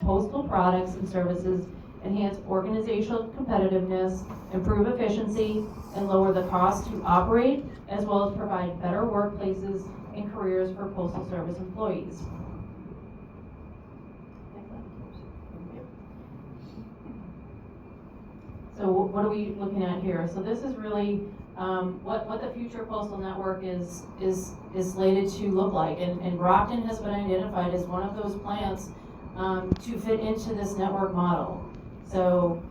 postal products and services, enhance organizational competitiveness, improve efficiency, and lower the cost to operate, as well as provide better workplaces and careers for Postal Service employees. So what are we looking at here? So this is really what the future postal network is slated to look like, and Brockton has been identified as one of those plants to fit into this network model. So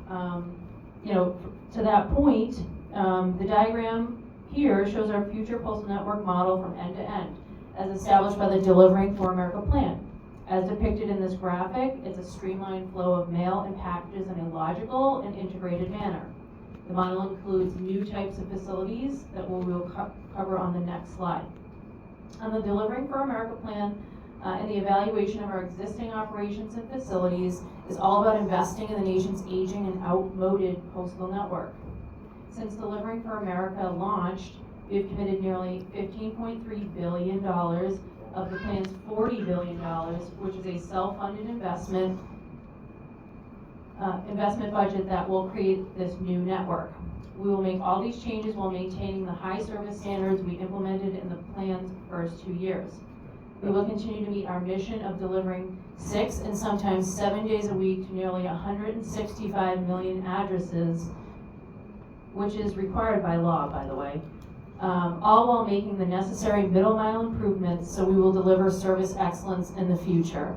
to that point, the diagram here shows our future postal network model from end to end, as established by the Delivering for America plan. As depicted in this graphic, it's a streamlined flow of mail and packages in a logical and integrated manner. The model includes new types of facilities that we'll cover on the next slide. On the Delivering for America plan, and the evaluation of our existing operations and facilities is all about investing in the nation's aging and outmoded postal network. Since Delivering for America launched, we have committed nearly $15.3 billion of the plan's $40 billion, which is a self-funded investment budget that will create this new network. We will make all these changes while maintaining the high service standards we implemented in the plan's first 2 years. We will continue to meet our mission of delivering 6 and sometimes 7 days a week to nearly 165 million addresses, which is required by law, by the way, all while making the necessary middle mile improvements so we will deliver service excellence in the future.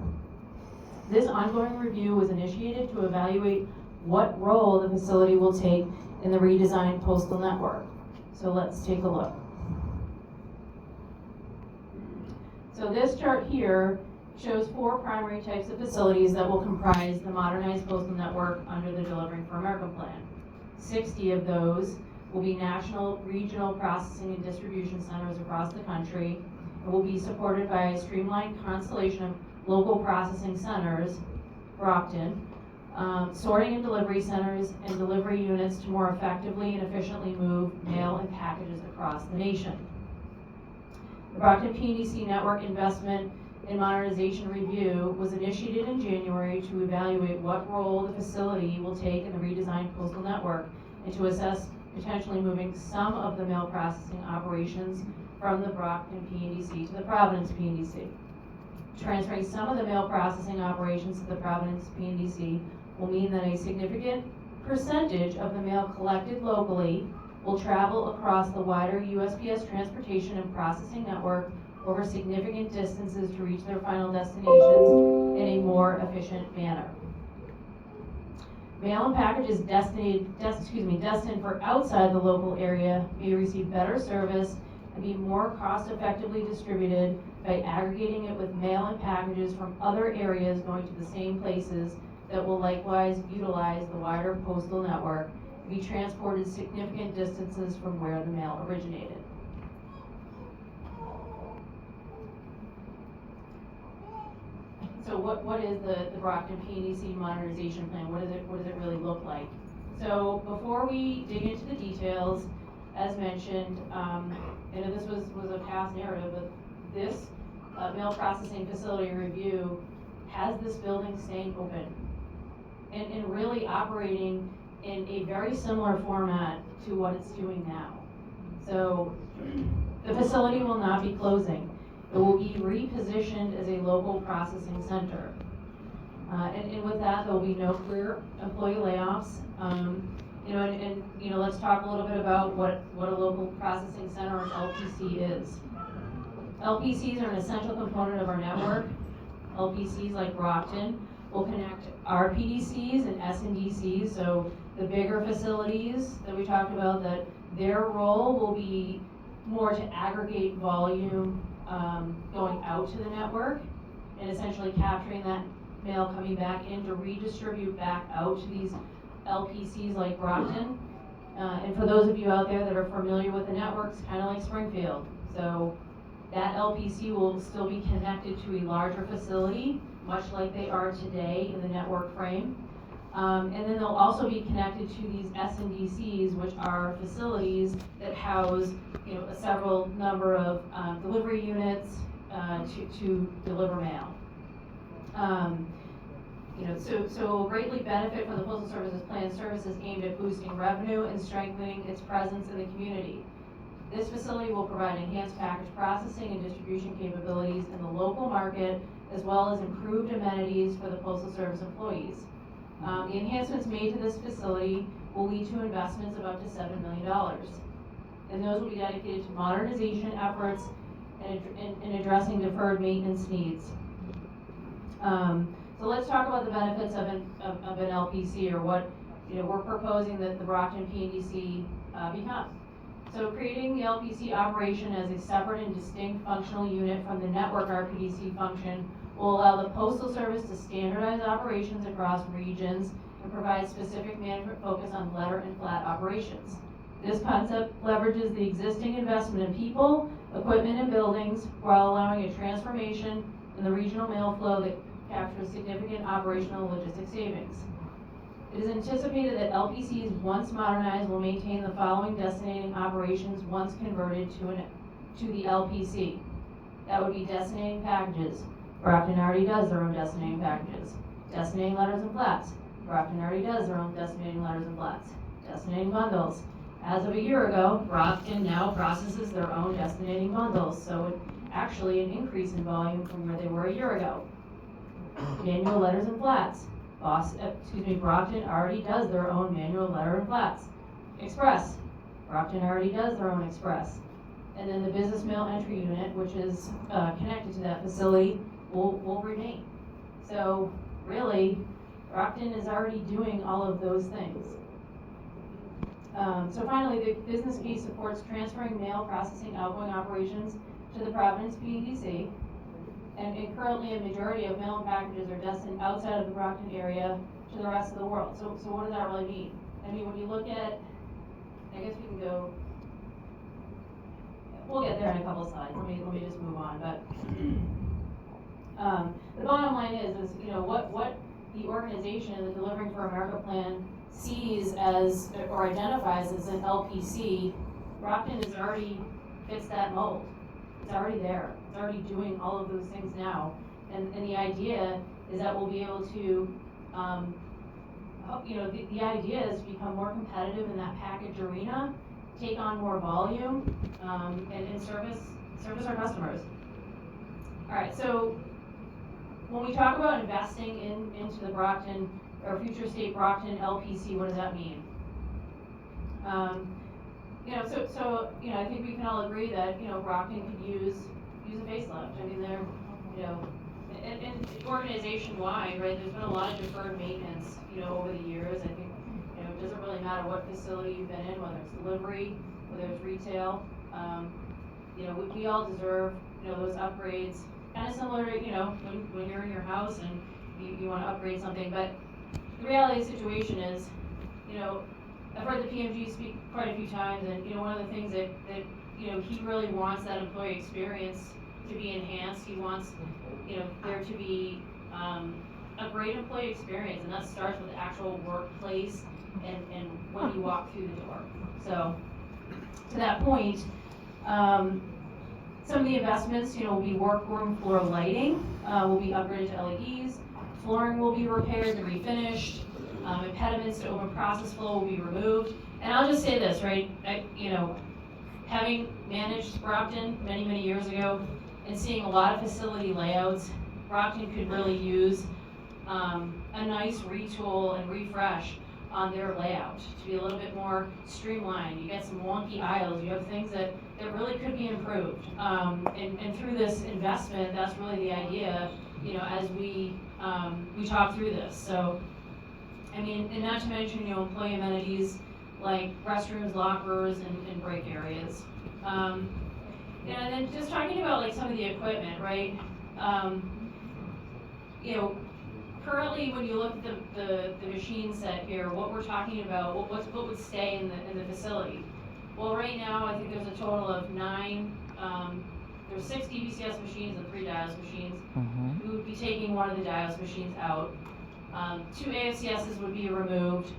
This ongoing review was initiated to evaluate what role the facility will take in the redesigned postal network. So let's take a look. So this chart here shows 4 primary types of facilities that will comprise the modernized postal network under the Delivering for America plan. 60 of those will be national, regional processing and distribution centers across the country, and will be supported by a streamlined constellation of local processing centers, Brockton, sorting and delivery centers, and delivery units to more effectively and efficiently move mail and packages across the nation. The Brockton PNDC Network Investment and Modernization Review was initiated in January to evaluate what role the facility will take in the redesigned postal network and to assess potentially moving some of the mail processing operations from the Brockton PNDC to the Providence PNDC. Transferring some of the mail processing operations to the Providence PNDC will mean that a significant percentage of the mail collected locally will travel across the wider USPS transportation and processing network over significant distances to reach their final destinations in a more efficient manner. Mail and packages destined for outside the local area may receive better service and be more cost effectively distributed by aggregating it with mail and packages from other areas going to the same places that will likewise utilize the wider postal network to be transported significant distances from where the mail originated. So what is the Brockton PNDC modernization plan? What does it really look like? So before we dig into the details, as mentioned, I know this was a past narrative, but this mail processing facility review has this building staying open and really operating in a very similar format to what it's doing now. So the facility will not be closing. It will be repositioned as a local processing center. And with that, there will be no clear employee layoffs. Let's talk a little bit about what a local processing center or an LPC is. LPCs are an essential component of our network. LPCs like Brockton will connect our PDCs and SNDCs, so the bigger facilities that we talked about, that their role will be more to aggregate volume going out to the network and essentially capturing that mail coming back in to redistribute back out to these LPCs like Brockton. And for those of you out there that are familiar with the networks, kind of like Springfield. So that LPC will still be connected to a larger facility, much like they are today in the network frame. And then they'll also be connected to these SNDCs, which are facilities that house a several number of delivery units to deliver mail. So will greatly benefit from the Postal Service's planned services aimed at boosting revenue and strengthening its presence in the community. This facility will provide enhanced package processing and distribution capabilities in the local market, as well as improved amenities for the Postal Service employees. The enhancements made to this facility will lead to investments of up to $7 million. And those will be dedicated to modernization efforts and addressing deferred maintenance needs. So let's talk about the benefits of an LPC, or what we're proposing that the Brockton PNDC become. So creating the LPC operation as a separate and distinct functional unit from the network RPDC function will allow the Postal Service to standardize operations across regions and provide specific management focus on letter and flat operations. This concept leverages the existing investment in people, equipment, and buildings while allowing a transformation in the regional mail flow that captures significant operational and logistics savings. It is anticipated that LPCs, once modernized, will maintain the following destinating operations once converted to the LPC. That would be destinating packages. Brockton already does their own destinating packages. Destinating letters and flats. Brockton already does their own destinating letters and flats. Destinating bundles. As of a year ago, Brockton now processes their own destinating bundles, so actually an increase in volume from where they were a year ago. Manual letters and flats. Brockton already does their own manual letter and flats. Express. Brockton already does their own express. And then the business mail entry unit, which is connected to that facility, will remain. So really, Brockton is already doing all of those things. So finally, the business case supports transferring mail processing outgoing operations to the Providence PNDC. And currently a majority of mail and packages are destined outside of the Brockton area to the rest of the world. So what does that really mean? I mean, when you look at, I guess we can go, we'll get there in a couple of slides. Let me just move on. But the bottom line is what the organization in the Delivering for America plan sees as, or identifies as, an LPC. Brockton is already fits that mold. It's already there. It's already doing all of those things now. And the idea is that we'll be able to, the idea is to become more competitive in that package arena, take on more volume, and service our customers. All right, so when we talk about investing into the Brockton, or future state Brockton LPC, what does that mean? I think we can all agree that Brockton could use a facelift. I mean, they're and organization-wide, right? There's been a lot of deferred maintenance, over the years. I think it doesn't really matter what facility you've been in, whether it's delivery, whether it's retail. We all deserve those upgrades. Kind of similar to when you're in your house and you want to upgrade something, but the reality of the situation is, I've heard the PMG speak quite a few times, and one of the things that he really wants that employee experience to be enhanced. He wants there to be a great employee experience, and that starts with the actual workplace and when you walk through the door. So to that point, some of the investments will be workroom floor lighting will be upgraded to LEDs. Flooring will be repaired and refinished. Impediments to open process flow will be removed. And I'll just say this, right? Having managed Brockton many, many years ago and seeing a lot of facility layouts, Brockton could really use a nice retool and refresh on their layout to be a little bit more streamlined. You get some wonky aisles. You have things that really could be improved. And through this investment, that's really the idea, as we talk through this. So, I mean, and not to mention, employee amenities like restrooms, lockers, and break areas. And then just talking about like some of the equipment, right? Currently, when you look at the machine set here, what we're talking about, what would stay in the facility? Well, right now, I think there's a total of 9. There's 6 DBCS machines and 3 Dios machines. Mm-hmm. We would be taking one of the Dios machines out. 2 AFCSs would be removed.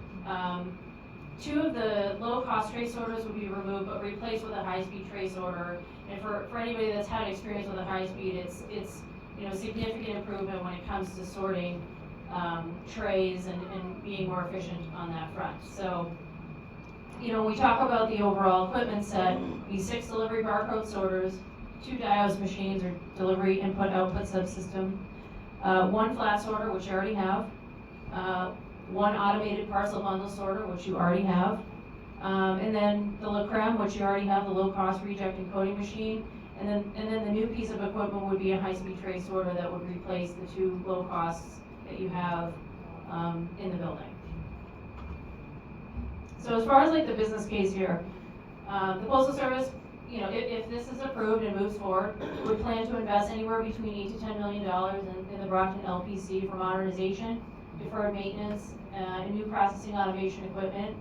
2 of the low-cost tray sorters would be removed, but replaced with a high-speed tray sorter. And for anybody that's had experience with a high-speed, it's significant improvement when it comes to sorting trays and being more efficient on that front. So, you know, when we talk about the overall equipment set, we 6 delivery barcode sorters, 2 Diodes machines or delivery input-output subsystem, 1 flat sorter, which you already have, 1 automated parcel bundle sorter, which you already have, and then the La Creme, which you already have, the low-cost reject and coding machine, and then the new piece of equipment would be a high-speed tray sorter that would replace the 2 low costs that you have in the building. So as far as like the business case here, the Postal Service, you know, if this is approved and moves forward, would plan to invest anywhere between $8 to $10 million in the Brockton LPC for modernization, deferred maintenance, and new processing automation equipment,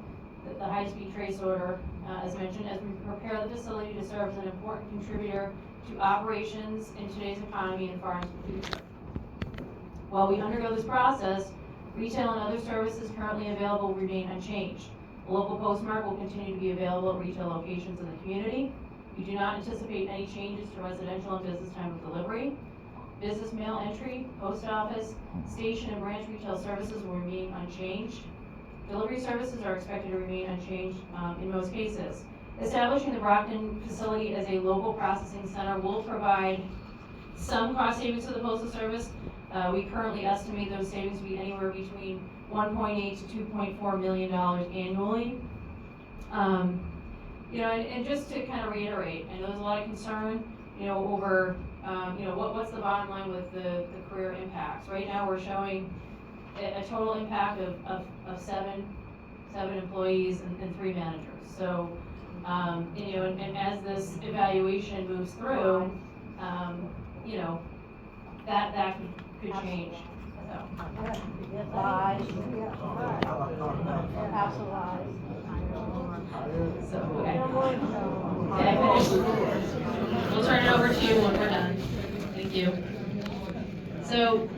the high-speed tray sorter, as mentioned, as we prepare the facility to serve as an important contributor to operations in today's economy and far into the future. While we undergo this process, retail and other services currently available remain unchanged. A local postmark will continue to be available at retail locations in the community. We do not anticipate any changes to residential and business time of delivery. Business mail entry, post office, station and branch retail services will remain unchanged. Delivery services are expected to remain unchanged in most cases. Establishing the Brockton facility as a local processing center will provide some cost savings to the Postal Service. We currently estimate those savings to be anywhere between $1.8 to $2.4 million annually. You know, and just to kind of reiterate, I know there's a lot of concern, you know, over, you know, what's the bottom line with the career impacts. Right now we're showing a total impact of seven employees and 3 managers. So, you know, and as this evaluation moves through, you know, that could change. Lies. Absolute lies. So, okay. Okay, I finished. We'll turn it over to you when we're done. Thank you. So,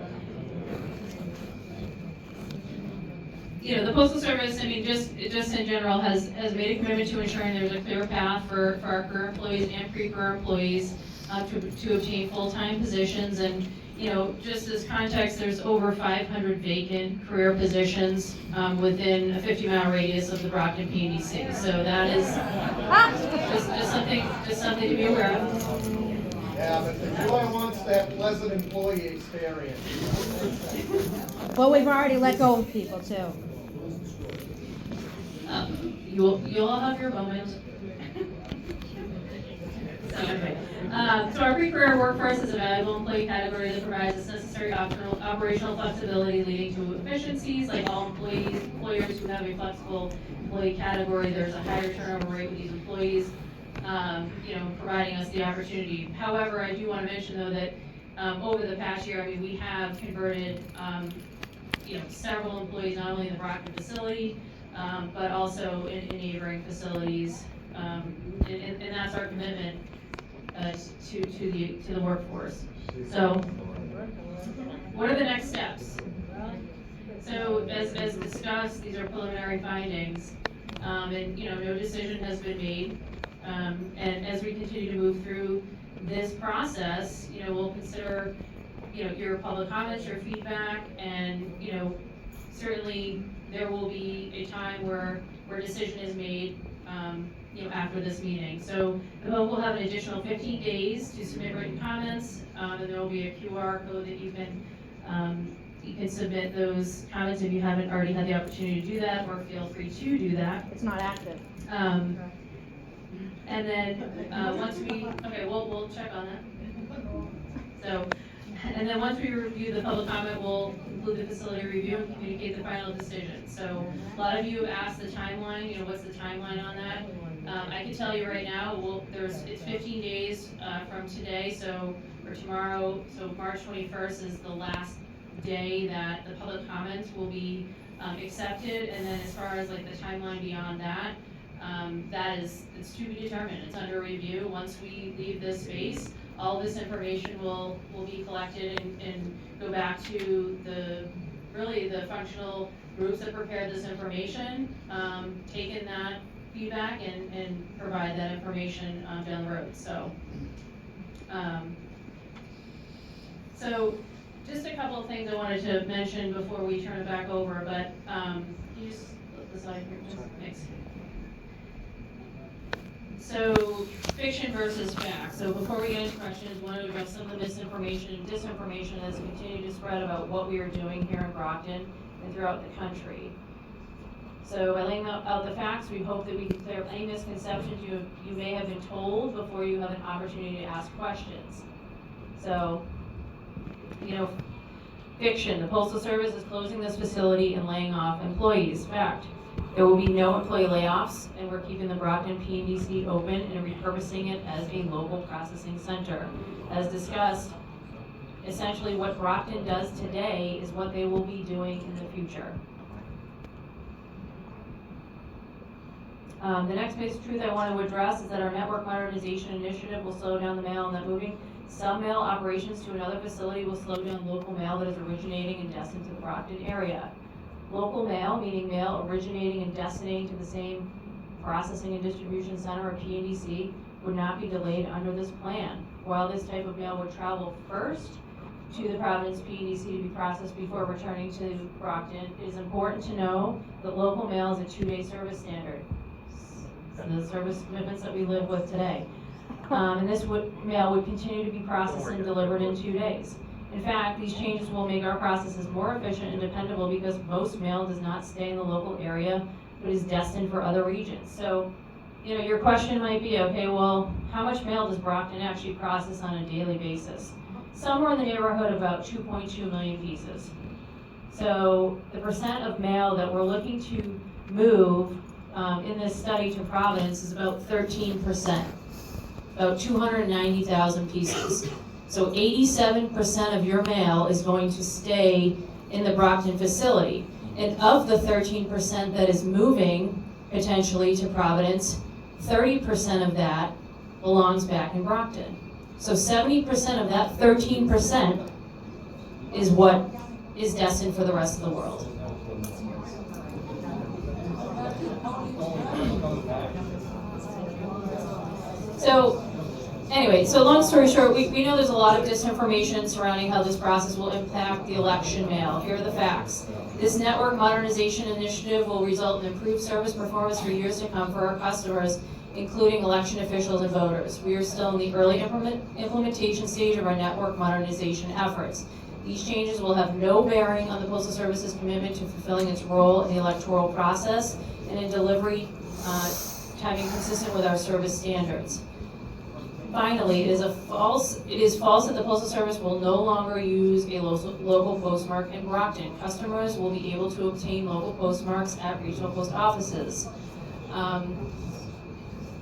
you know, the Postal Service, I mean, just in general, has made a commitment to ensuring there's a clear path for our current employees and pre-career employees to obtain full-time positions. And, you know, just as context, there's over 500 vacant career positions within a 50-mile radius of the Brockton PDC. So that is just something to be aware of. Yeah, but the boy wants that pleasant employee experience. Well, we've already let go of people too. You'll all have your moment. So our pre-career workforce is a valuable employee category that provides us necessary operational flexibility leading to efficiencies. Like all employers who have a flexible employee category, there's a higher turnover rate with these employees, you know, providing us the opportunity. However, I do want to mention though that over the past year, I mean, we have converted, you know, several employees, not only in the Brockton facility, but also in neighboring facilities, and that's our commitment to the workforce. So, what are the next steps? So, as discussed, these are preliminary findings, and you know, no decision has been made. And as we continue to move through this process, you know, we'll consider, you know, your public comments, your feedback, and you know, certainly there will be a time where decision is made, you know, after this meeting. So we'll have an additional 15 days to submit written comments, and there will be a QR code that you can submit those comments if you haven't already had the opportunity to do that, or feel free to do that. It's not active. And then once we'll check on that. So, and then once we review the public comment, we'll conclude the facility review and communicate the final decision. So a lot of you asked the timeline, you know, what's the timeline on that? I can tell you right now, it's 15 days from today, or tomorrow, so March 21st is the last day that the public comments will be accepted, and then as far as like the timeline beyond that, it's to be determined. It's under review. Once we leave this space, all this information will be collected and go back to the functional groups that prepared this information, taken that feedback and provide that information down the road. So, just a couple of things I wanted to mention before we turn it back over, but, you just flip this slide here, thanks. So, fiction versus fact. So before we get into questions, I want to address some of the misinformation and disinformation that's continued to spread about what we are doing here in Brockton and throughout the country. So by laying out the facts, we hope that we can clear up any misconceptions you may have been told before you have an opportunity to ask questions. So, fiction, the Postal Service is closing this facility and laying off employees. Fact, there will be no employee layoffs, and we're keeping the Brockton PNDC open and repurposing it as a local processing center. As discussed, essentially what Brockton does today is what they will be doing in the future. The next piece of truth I want to address is that our network modernization initiative will slow down the mail and that moving some mail operations to another facility will slow down local mail that is originating and destined to the Brockton area. Local mail, meaning mail originating and destinating to the same processing and distribution center or PNDC, would not be delayed under this plan. While this type of mail would travel first to the Providence PNDC to be processed before returning to Brockton, it is important to know that local mail is a 2-day service standard. So the service commitments that we live with today. And this mail would continue to be processed and delivered in 2 days. In fact, these changes will make our processes more efficient and dependable because most mail does not stay in the local area, but is destined for other regions. So, your question might be, okay, well, how much mail does Brockton actually process on a daily basis? Somewhere in the neighborhood of about 2.2 million pieces. So the percent of mail that we're looking to move in this study to Providence is about 13%, about 290,000 pieces. So 87% of your mail is going to stay in the Brockton facility. And of the 13% that is moving potentially to Providence, 30% of that belongs back in Brockton. So 70% of that 13% is what is destined for the rest of the world. So anyway, so long story short, we know there's a lot of disinformation surrounding how this process will impact the election mail. Here are the facts. This network modernization initiative will result in improved service performance for years to come for our customers, including election officials and voters. We are still in the early implementation stage of our network modernization efforts. These changes will have no bearing on the Postal Service's commitment to fulfilling its role in the electoral process and in delivery timing consistent with our service standards. Finally, it is false that the Postal Service will no longer use a local postmark in Brockton. Customers will be able to obtain local postmarks at regional post offices.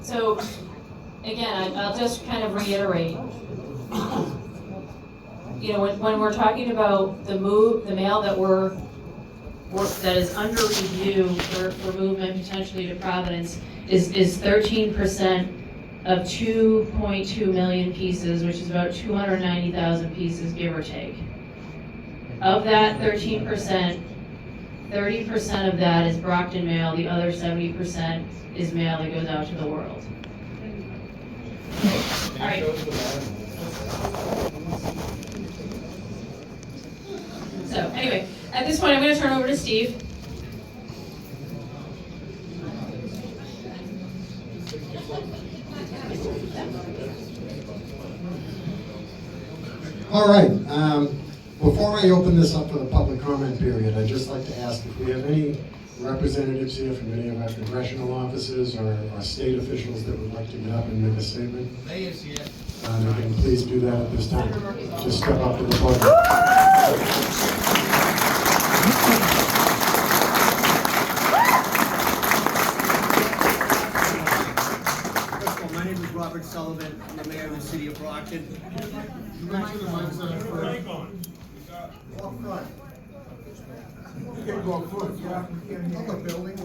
So, again, I'll just kind of reiterate. When we're talking about the mail that is under review for movement potentially to Providence is 13% of 2.2 million pieces, which is about 290,000 pieces, give or take. Of that 13%, 30% of that is Brockton mail, the other 70% is mail that goes out to the world. All right. So anyway, at this point I'm going to turn over to Steve. All right, before I open this up for the public comment period, I'd just like to ask if we have any representatives here from any of our congressional offices or state officials that would like to get up and make a statement. Mayor's here. They can please do that at this time. Just step up to the podium. My name is Robert Sullivan. I'm the mayor of the city of Brockton. Make sure the mics are up front. Up front. You can go up front, yeah. On the building.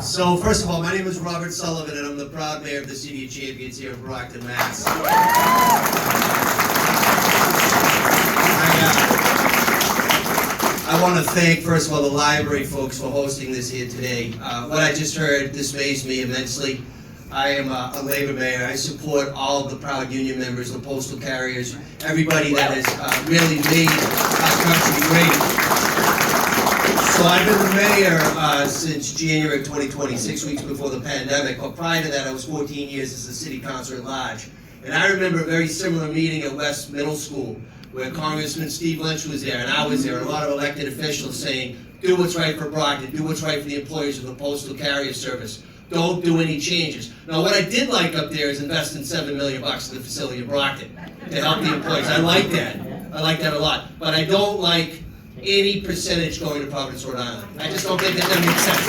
So first of all, my name is Robert Sullivan and I'm the proud mayor of the City of Champions here in Brockton, Mass. I want to thank, first of all, the library folks for hosting this here today. What I just heard dismays me immensely. I am a labor mayor. I support all of the proud union members, the postal carriers, everybody that has really made our country great. So I've been the mayor since January of 2020, 6 weeks before the pandemic. But prior to that, I was 14 years as a city councilor at large. And I remember a very similar meeting at West Middle School where Congressman Steve Lynch was there and I was there, and a lot of elected officials saying, do what's right for Brockton, do what's right for the employees of the Postal Carrier Service. Don't do any changes. Now, what I did like up there is investing $7 million in the facility of Brockton to help the employees. I like that. I like that a lot. But I don't like any percentage going to Providence, Rhode Island. I just don't think that makes sense.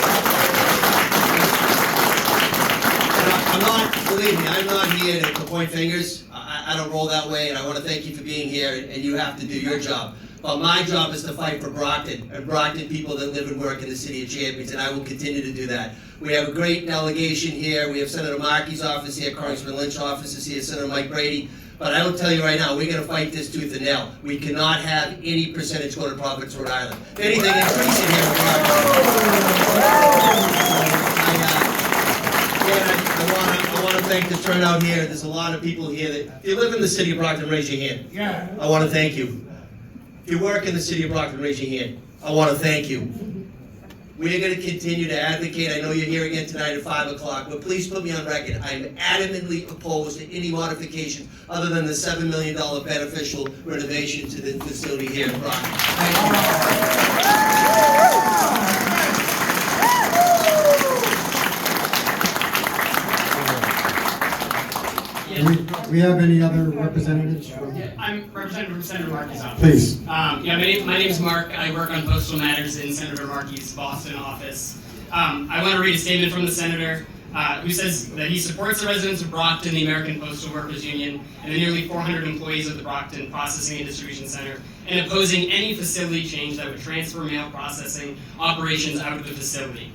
I'm not, believe me, I'm not here to point fingers. I don't roll that way, and I want to thank you for being here, and you have to do your job. But my job is to fight for Brockton, and Brockton people that live and work in the city of Champions, and I will continue to do that. We have a great delegation here. We have Senator Markey's office here, Congressman Lynch's office is here, Senator Mike Brady. But I will tell you right now, we're going to fight this tooth and nail. We cannot have any percentage go to Providence, Rhode Island. If anything, increase it here in I want to thank the turnout here. There's a lot of people here that, if you live in the city of Brockton, raise your hand. Yeah. I want to thank you. If you work in the city of Brockton, raise your hand. I want to thank you. We're going to continue to advocate. I know you're here again tonight at 5 o'clock, but please put me on record. I'm adamantly opposed to any modifications other than the $7 million beneficial renovation to the facility here in Brockton. Thank We have any other representatives from? I'm representative from Senator Markey's office. Please. My name is Mark. I work on postal matters in Senator Markey's Boston office. I want to read a statement from the senator who says that he supports the residents of Brockton, the American Postal Workers Union, and the nearly 400 employees of the Brockton Processing and Distribution Center, and opposing any facility change that would transfer mail processing operations out of the facility.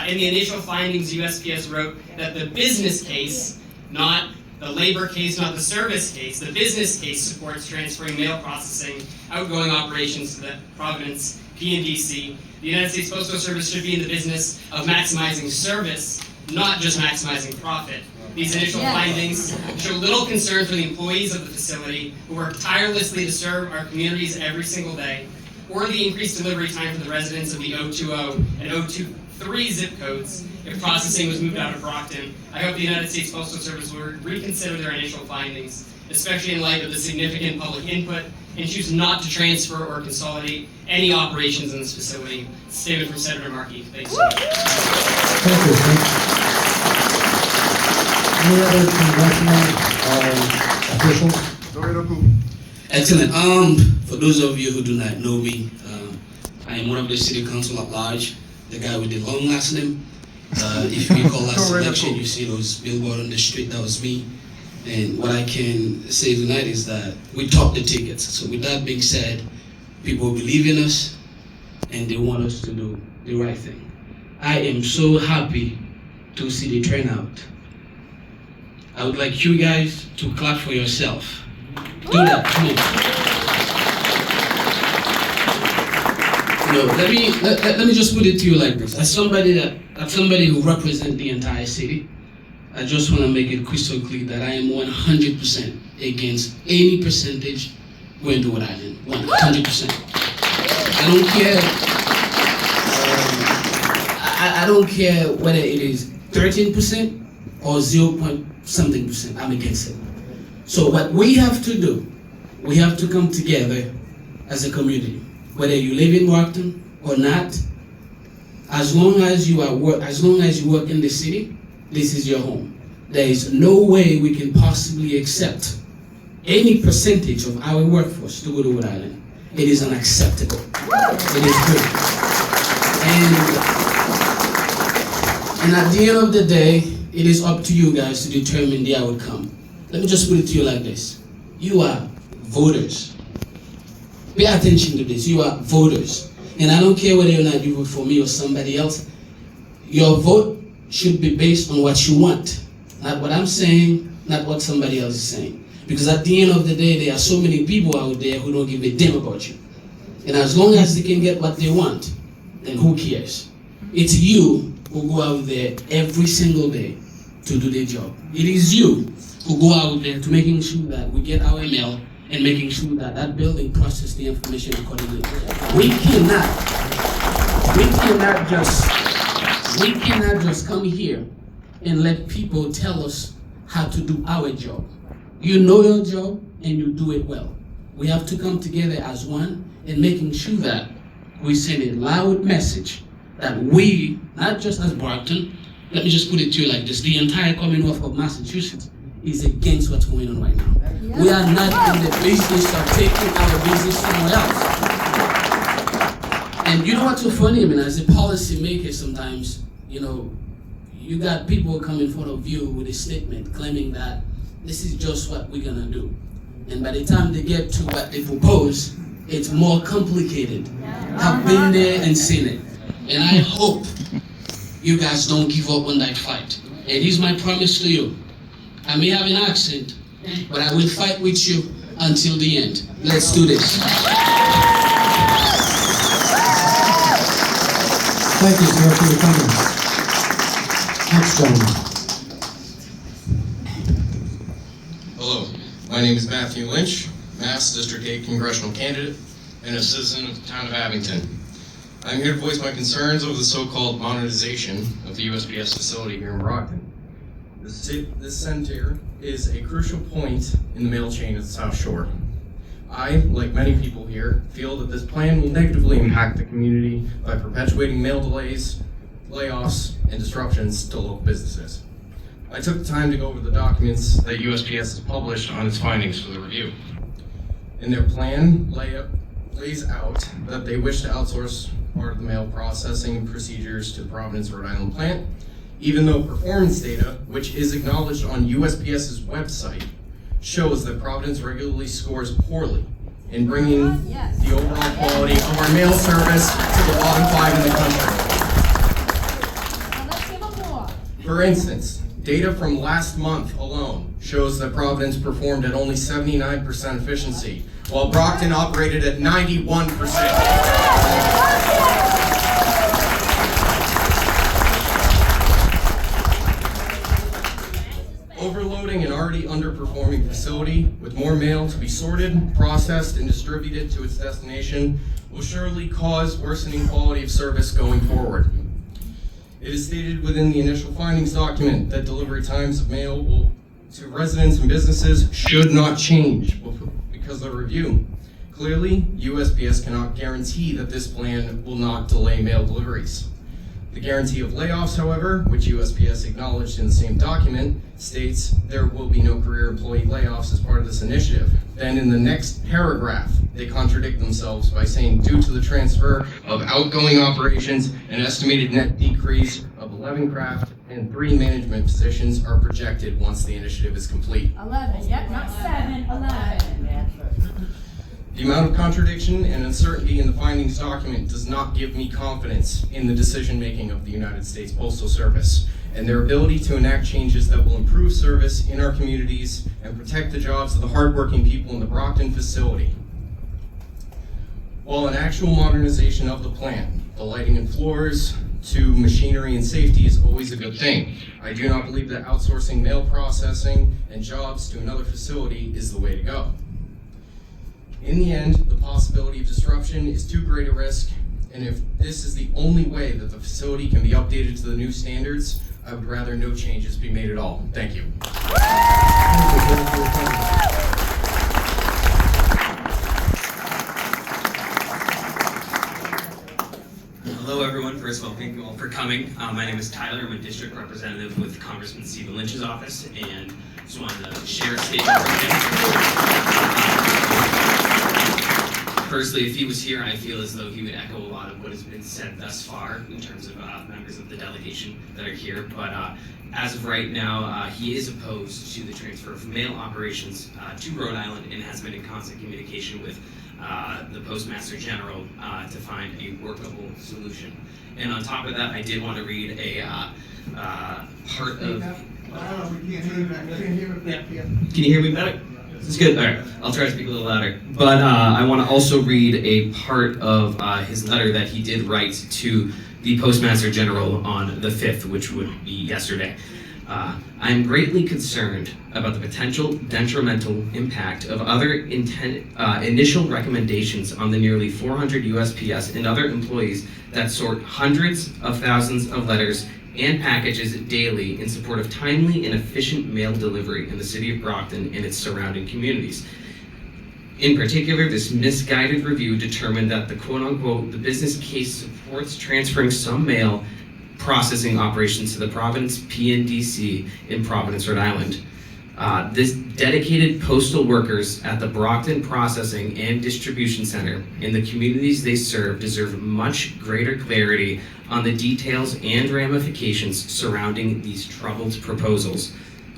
In the initial findings, USPS wrote that the business case, not the labor case, not the service case, the business case supports transferring mail processing outgoing operations to the Providence PNDC. The United States Postal Service should be in the business of maximizing service, not just maximizing profit. These initial findings show little concern for the employees of the facility who work tirelessly to serve our communities every single day, or the increased delivery time for the residents of the 020 and 023 zip codes if processing was moved out of Brockton. I hope the United States Postal Service will reconsider their initial findings, especially in light of the significant public input, and choose not to transfer or consolidate any operations in this facility. Statement from Senator Markey. Thanks so much. Thank you. Any other congressional officials? Excellent. For those of you who do not know me, I am one of the city council at large, the guy with the long last name. If you recall last election, you see those billboard on the street, that was me. And what I can say tonight is that we topped the tickets. So with that being said, people believe in us and they want us to do the right thing. I am so happy to see the turnout. I would like you guys to clap for yourself. Do that, come on. Let me just put it to you like this. As somebody who represents the entire city, I just want to make it crystal clear that I am 100% against any percentage going to Rhode Island. 100%. I don't care. I don't care whether it is 13% or 0.something%. I'm against it. So what we have to do, we have to come together as a community. Whether you live in Brockton or not, as long as you work in the city, this is your home. There is no way we can possibly accept any percentage of our workforce to go to Rhode Island. It is unacceptable. It is good. And at the end of the day, it is up to you guys to determine the outcome. Let me just put it to you like this. You are voters. Pay attention to this. You are voters. And I don't care whether or not you vote for me or somebody else. Your vote should be based on what you want. Not what I'm saying, not what somebody else is saying. Because at the end of the day, there are so many people out there who don't give a damn about you. And as long as they can get what they want, then who cares? It's you who go out there every single day to do their job. It is you who go out there to making sure that we get our mail and making sure that that building processes the information accordingly. We cannot just come here and let people tell us how to do our job. You know your job and you do it well. We have to come together as one and making sure that we send a loud message that we, not just as Brockton, let me just put it to you like this, the entire Commonwealth of Massachusetts is against what's going on right now. We are not in the business of taking our business somewhere else. And you know what's so funny? I mean, as a policymaker sometimes, you know, you got people come in front of you with a statement claiming that this is just what we're gonna do. And by the time they get to what they propose, it's more complicated. I've been there and seen it. And I hope you guys don't give up on that fight. And here's my promise to you. I may have an accent, but I will fight with you until the end. Let's do this. Thank you, sir, for your comments. Next gentleman. Hello, my name is Matthew Lynch, Mass District 8 congressional candidate and a citizen of the town of Abington. I'm here to voice my concerns over the so-called modernization of the USPS facility here in Brockton. This center is a crucial point in the mail chain of the South Shore. I, like many people here, feel that this plan will negatively impact the community by perpetuating mail delays, layoffs, and disruptions to local businesses. I took the time to go over the documents that USPS has published on its findings for the review. In their plan, lays out that they wish to outsource part of the mail processing procedures to the Providence, Rhode Island plant, even though performance data, which is acknowledged on USPS's website, shows that Providence regularly scores poorly in bringing the overall quality of our mail service to the bottom 5 in the country. For instance, data from last month alone shows that Providence performed at only 79% efficiency, while Brockton operated at 91%. Overloading an already underperforming facility with more mail to be sorted, processed, and distributed to its destination will surely cause worsening quality of service going forward. It is stated within the initial findings document that delivery times of mail to residents and businesses should not change because of the review. Clearly, USPS cannot guarantee that this plan will not delay mail deliveries. The guarantee of layoffs, however, which USPS acknowledged in the same document, states there will be no career employee layoffs as part of this initiative. Then in the next paragraph, they contradict themselves by saying due to the transfer of outgoing operations, an estimated net decrease of 11 craft and 3 management positions are projected once the initiative is complete. 11, yep, not 7, 11. The amount of contradiction and uncertainty in the findings document does not give me confidence in the decision-making of the United States Postal Service and their ability to enact changes that will improve service in our communities and protect the jobs of the hardworking people in the Brockton facility. While an actual modernization of the plant, the lighting and floors, to machinery and safety is always a good thing, I do not believe that outsourcing mail processing and jobs to another facility is the way to go. In the end, the possibility of disruption is too great a risk, and if this is the only way that the facility can be updated to the new standards, I would rather no changes be made at all. Thank you. Hello everyone, first of all, thank you all for coming. My name is Tyler, I'm a district representative with Congressman Stephen Lynch's office, and just wanted to share a statement from him. Firstly, if he was here, I feel as though he would echo a lot of what has been said thus far in terms of members of the delegation that are here, but as of right now, he is opposed to the transfer of mail operations to Rhode Island and has been in constant communication with the Postmaster General to find a workable solution. And on top of that, I did want to read a part of... We can't hear you back here. Can you hear me better? This is good. All right, I'll try to speak a little louder. But I want to also read a part of his letter that he did write to the Postmaster General on the 5th, which would be yesterday. I'm greatly concerned about the potential detrimental impact of other initial recommendations on the nearly 400 USPS and other employees that sort hundreds of thousands of letters and packages daily in support of timely and efficient mail delivery in the city of Brockton and its surrounding communities. In particular, this misguided review determined that the quote-unquote, the business case supports transferring some mail processing operations to the Providence PNDC in Providence, Rhode Island. This dedicated postal workers at the Brockton Processing and Distribution Center and the communities they serve deserve much greater clarity on the details and ramifications surrounding these troubled proposals.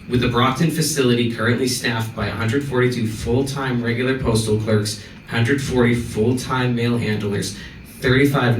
With the Brockton facility currently staffed by 142 full-time regular postal clerks, 140 full-time mail handlers, 35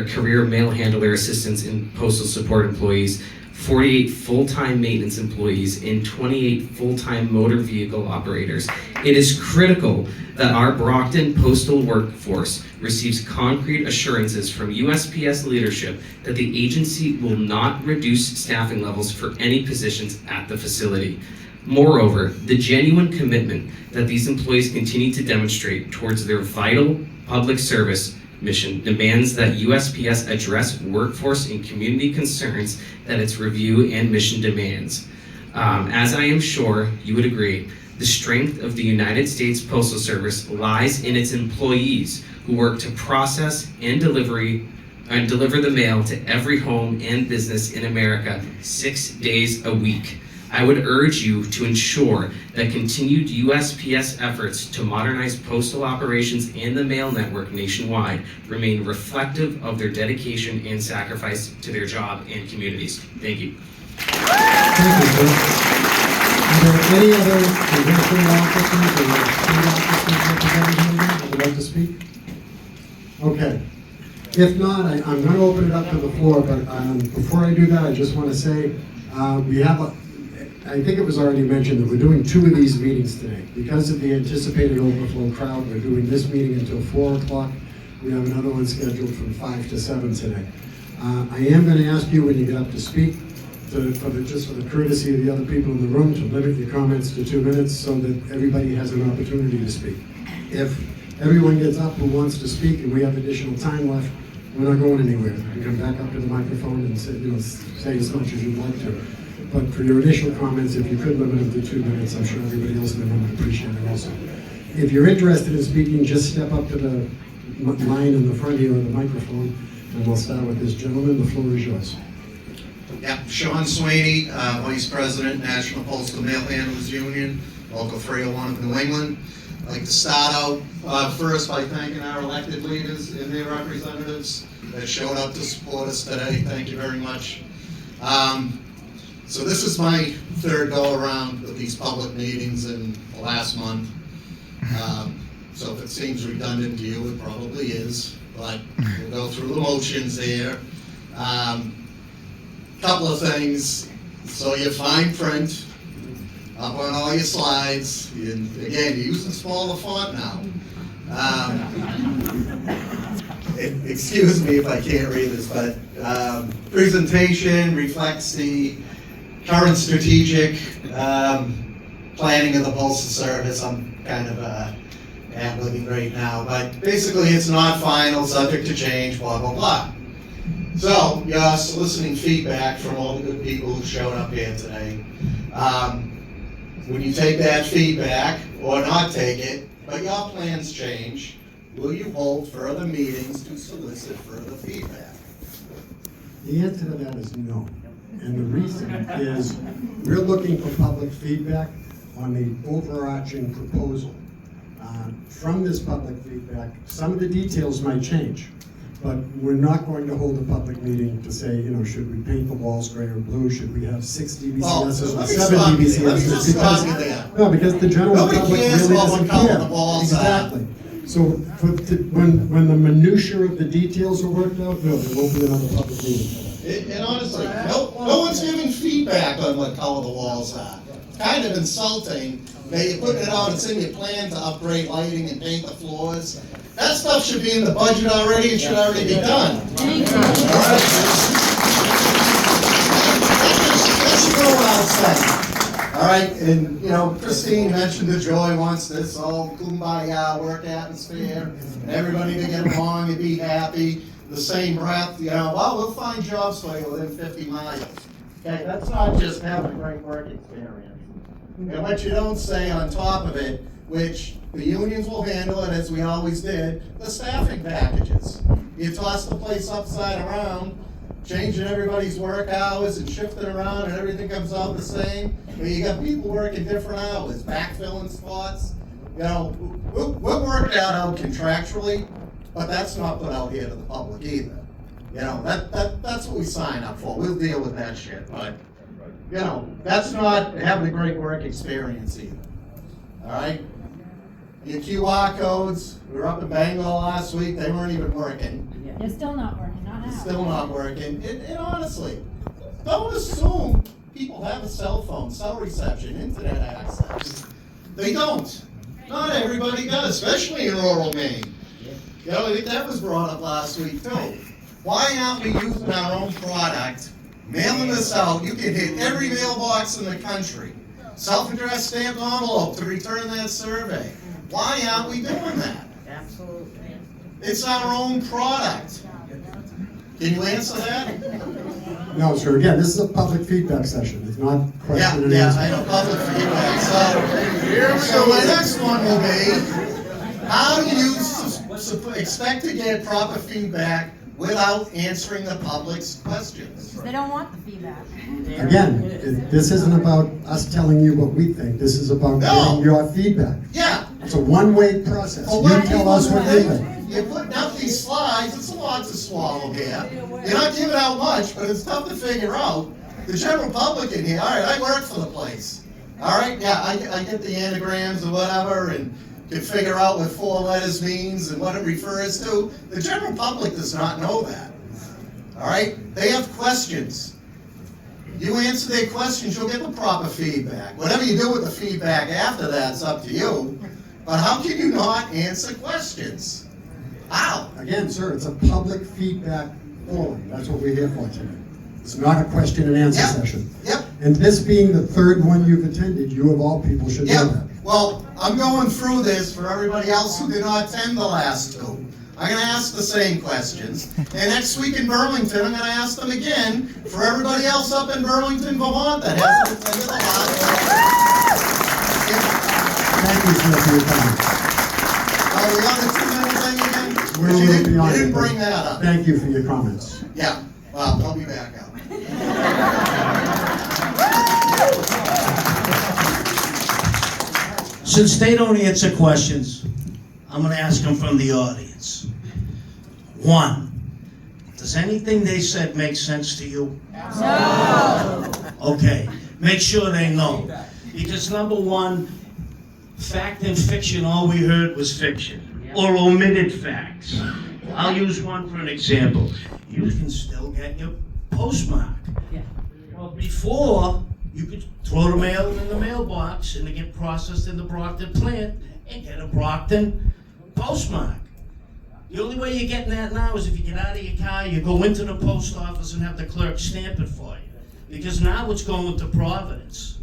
career mail handler assistants and postal support employees, 48 full-time maintenance employees, and 28 full-time motor vehicle operators. It is critical that our Brockton postal workforce receives concrete assurances from USPS leadership that the agency will not reduce staffing levels for any positions at the facility. Moreover, the genuine commitment that these employees continue to demonstrate towards their vital public service mission demands that USPS address workforce and community concerns that its review and mission demands. As I am sure you would agree, the strength of the United States Postal Service lies in its employees who work to process and deliver the mail to every home and business in America 6 days a week. I would urge you to ensure that continued USPS efforts to modernize postal operations and the mail network nationwide remain reflective of their dedication and sacrifice to their job and communities. Thank you. Thank you, sir. Are there any other congressional officers or state officers representing who would like to speak? Okay. If not, I'm going to open it up to the floor, but before I do that, I just want to say we have I think it was already mentioned that we're doing 2 of these meetings today. Because of the anticipated overflow crowd, we're doing this meeting until 4 o'clock. We have another one scheduled from 5 to 7 today. I am going to ask you when you get up to speak, just for the courtesy of the other people in the room, to limit your comments to 2 minutes so that everybody has an opportunity to speak. If everyone gets up who wants to speak and we have additional time left, we're not going anywhere. You can come back up to the microphone and say as much as you'd like to. But for your initial comments, if you could limit them to 2 minutes, I'm sure everybody else in the room would appreciate it also. If you're interested in speaking, just step up to the line in the front here of the microphone, and we'll start with this gentleman. The floor is yours. Yeah, Sean Sweeney, Vice President, National Postal Mail Handlers Union, Local 301 of New England. I'd like to start out first by thanking our elected leaders and their representatives that showed up to support us today. Thank you very much. So this is my 3rd go-around with these public meetings in the last month. So if it seems redundant to you, it probably is, but we'll go through the motions here. Couple of things. So your fine print up on all your slides. And again, you're using smaller font now. Excuse me if I can't read this, but presentation reflects the current strategic planning of the Postal Service. I'm kind of ad-libbing right now, but basically it's not final, subject to change, blah, blah, blah. So, you're soliciting feedback from all the good people who showed up here today. When you take that feedback, or not take it, but your plans change, will you hold further meetings to solicit further feedback? The answer to that is no. And the reason is we're looking for public feedback on the overarching proposal. From this public feedback, some of the details might change, but we're not going to hold a public meeting to say, should we paint the walls gray or blue? Should we have 6 DBCSs or 7 DBCSs? Because the general public really doesn't care. Exactly. So when the minutia of the details are worked out, no, there won't be another public meeting. And honestly, no one's giving feedback on what color the walls are. It's kind of insulting that you're putting it out, it's in your plan to upgrade lighting and paint the floors. That stuff should be in the budget already, it should already be done. That's say. All right, and, you know, Christine mentioned that Joy wants this all kumbaya work atmosphere, and everybody to get along and be happy. The same breath, you know, well, we'll find jobs for you within 50 miles. Okay, that's not just having a great work experience. And what you don't say on top of it, which the unions will handle it as we always did, the staffing packages. You toss the place upside around, changing everybody's work hours and shifting around and everything comes out the same. But you got people working different hours, backfilling spots. You know, we'll work that out contractually, but that's not put out here to the public either. You know, that's what we sign up for. We'll deal with that shit, but, you know, that's not having a great work experience either. All right? Your QR codes, we were up in Bangor last week, they weren't even working. They're still not working, not now. Still not working. And honestly, don't assume people have a cell phone, cell reception, internet access. They don't. Not everybody does, especially in rural Maine. You know, I think that was brought up last week too. Why aren't we using our own product, mailing this out? You can hit every mailbox in the country. Self-addressed stamped envelope to return that survey. Why aren't we doing that? Absolutely. It's our own product. Can you answer that? No, sir, again, this is a public feedback session, it's not question and Yeah, answer. I know, public feedback. So my next one will be, how do you expect to get proper feedback without answering the public's questions? They don't want the feedback. Again, this isn't about us telling you what we think, this is about No. getting your feedback. Yeah. It's a one-way process, Well, you why tell us what you people think. You're putting out these slides, it's a lot to swallow here. You're not giving out much, but it's tough to figure out. The general public in here, all right, I work for the place. All right, yeah, I get the anagrams or whatever and can figure out what 4 letters means and what it refers to. The general public does not know that. All right, they have questions. You answer their questions, you'll get the proper feedback. Whatever you do with the feedback after that, it's up to you. But how can you not answer questions? How? Again, sir, it's a public feedback forum, that's what we're here for today. It's not a question and answer Yep. session. Yep. And this being the third one you've attended, you of all people should know Yep. that. Well, I'm going through this for everybody else who did not attend the last 2. I'm gonna ask the same questions. And next week in Burlington, I'm gonna ask them again for everybody else up in Burlington, Vermont that hasn't attended the last. Thank you, sir, for your time. Are we on the 2-minute thing again? We're a You little didn't- beyond You didn't it, but bring that up. Thank you for your comments. Yeah, well, I'll be back out. Since they don't answer questions, I'm gonna ask them from the audience. 1, does anything they said make sense to you? No. Okay, make sure they know. Because number 1, fact and fiction, all we heard was fiction, or omitted facts. I'll use one for an example. You can still get your postmark. Well, before, you could throw the mail in the mailbox and it get processed in the Brockton plant and get a Brockton postmark. The only way you're getting that now is if you get out of your car, you go into the post office and have the clerk stamp it for you. Because now it's going to Providence.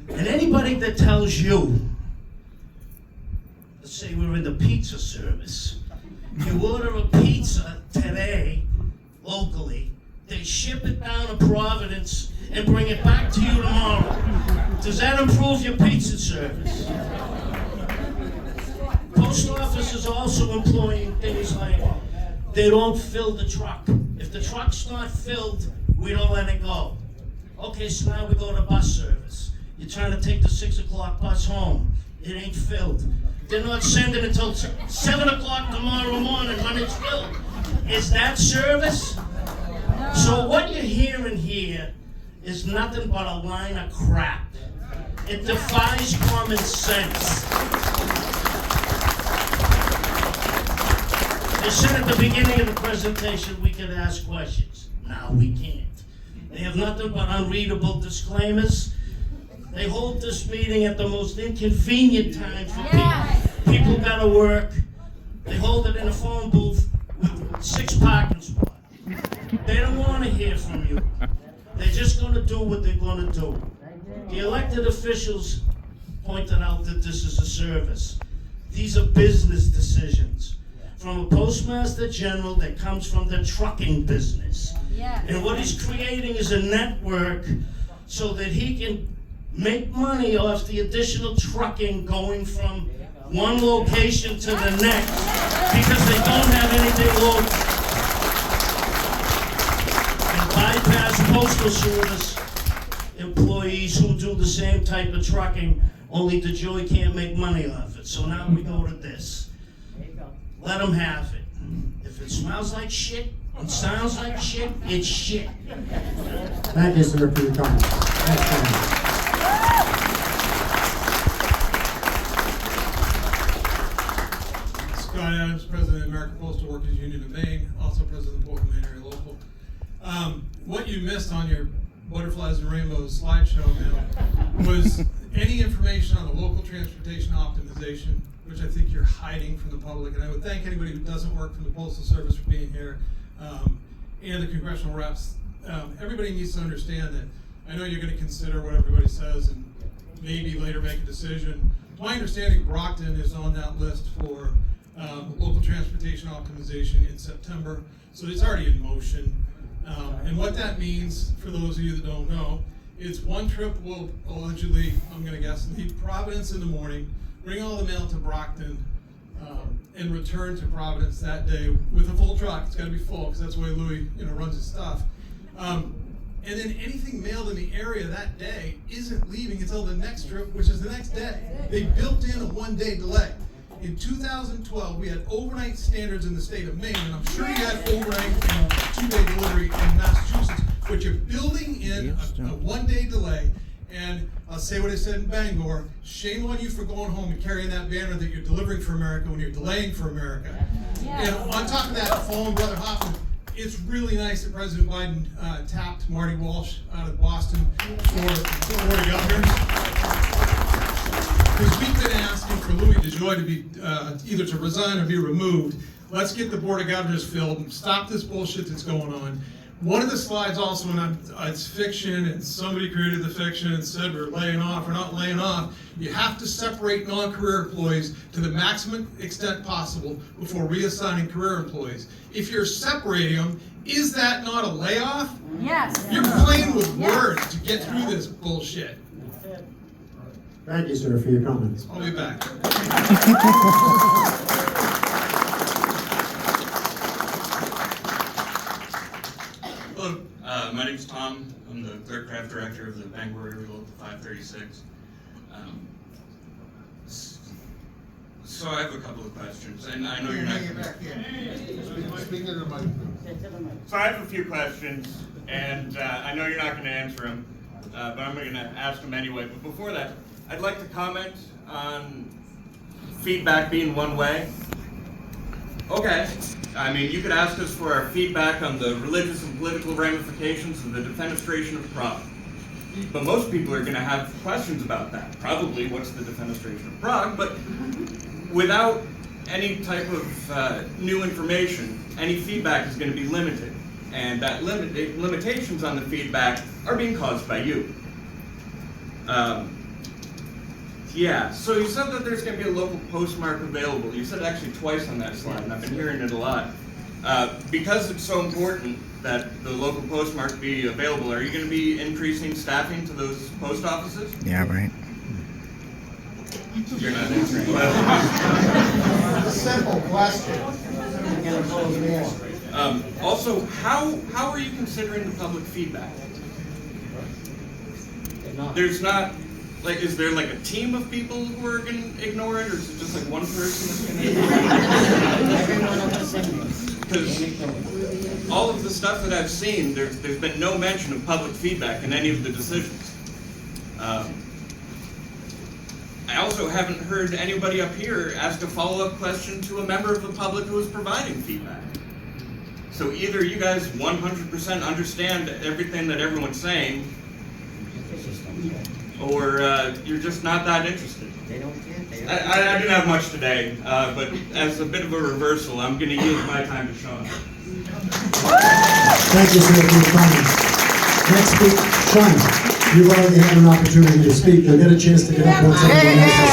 And anybody that tells you, let's say we're in the pizza service, you order a pizza today, locally, they ship it down to Providence and bring it back to you tomorrow. Does that improve your pizza service? Post office is also employing things like, they don't fill the truck. If the truck's not filled, we don't let it go. Okay, so now we go to bus service. You're trying to take the 6 o'clock bus home. It ain't filled. They're not sending it until 7 o'clock tomorrow morning when it's filled. Is that service? So what you're hearing here is nothing but a line of crap. It defies common sense. They said at the beginning of the presentation we could ask questions. Now we can't. They have nothing but unreadable disclaimers. They hold this meeting at the most inconvenient time for people. People gotta work. They hold it in a phone booth with 6 parking spots. They don't want to hear from you. They're just going to do what they're going to do. The elected officials pointed out that this is a service. These are business decisions from a postmaster general that comes from the trucking business. And what he's creating is a network so that he can make money off the additional trucking going from one location to the next because they don't have anything local. And bypass postal service employees who do the same type of trucking, only the Joey can't make money off it. So now we go to this. Let them have it. If it smells like shit, it sounds like shit, it's shit. Thank you, sir, for your comments. Scott Adams, President of the American Postal Workers Union of Maine, also President of the Portland Maine Area Local. What you missed on your Butterflies and Rainbows slideshow now was any information on the local transportation optimization, which I think you're hiding from the public. And I would thank anybody who doesn't work for the Postal Service for being here, and the congressional reps. Everybody needs to understand that I know you're going to consider what everybody says and maybe later make a decision. My understanding, Brockton is on that list for local transportation optimization in September, so it's already in motion. And what that means, for those of you that don't know, is one trip will allegedly, I'm going to guess, leave Providence in the morning, bring all the mail to Brockton, and return to Providence that day with a full truck. It's got to be full because that's the way Louis, runs his stuff. And then anything mailed in the area that day isn't leaving until the next trip, which is the next day. They built in a one-day delay. In 2012, we had overnight standards in the state of Maine, and I'm sure you had overnight and two-day delivery in Massachusetts, but you're building in a one-day delay. And I'll say what I said in Bangor, shame on you for going home and carrying that banner that you're delivering for America when you're delaying for America. And on top of that, following Brother Hoffman, it's really nice that President Biden tapped Marty Walsh out of Boston for Board of Governors. Because we've been asking for Louis DeJoy to be either to resign or be removed. Let's get the Board of Governors filled and stop this bullshit that's going on. One of the slides also, and it's fiction, and somebody created the fiction and said we're laying off. We're not laying off. You have to separate non-career employees to the maximum extent possible before reassigning career employees. If you're separating them, is that not a layoff? Yes. You're playing with words to get through this bullshit. Thank you, sir, for your comments. I'll be back. Hello, my name's Tom. I'm the clerk craft director of the Bangor Area Local 536. So I have a couple of questions, and I know you're not going to... Speak into the microphone. So I have a few questions, and I know you're not going to answer them, but I'm going to ask them anyway. But before that, I'd like to comment on feedback being one way. Okay, I mean, you could ask us for our feedback on the religious and political ramifications of the defenestration of Prague. But most people are going to have questions about that. Probably, what's the defenestration of Prague? But without any type of new information, any feedback is going to be limited. And that limitations on the feedback are being caused by you. Yeah, so you said that there's going to be a local postmark available. You said actually twice on that slide, and I've been hearing it a lot. Because it's so important that the local postmark be available, are you going to be increasing staffing to those post offices? Yeah, right. You're not answering. It's a simple question. Also, how are you considering the public feedback? There's not, like, is there like a team of people who are going to ignore it, or is it just like one person that's going to ignore it? Because all of the stuff that I've seen, there's been no mention of public feedback in any of the decisions. I also haven't heard anybody up here ask a follow-up question to a member of the public who is providing feedback. So either you guys 100% understand everything that everyone's saying, or you're just not that interested. I didn't have much today, but as a bit of a reversal, I'm going to use my time to Sean. Thank you, sir, for your comments. Next speaker, Sean. you've already had an opportunity to speak. You'll get a chance to get up once everyone else has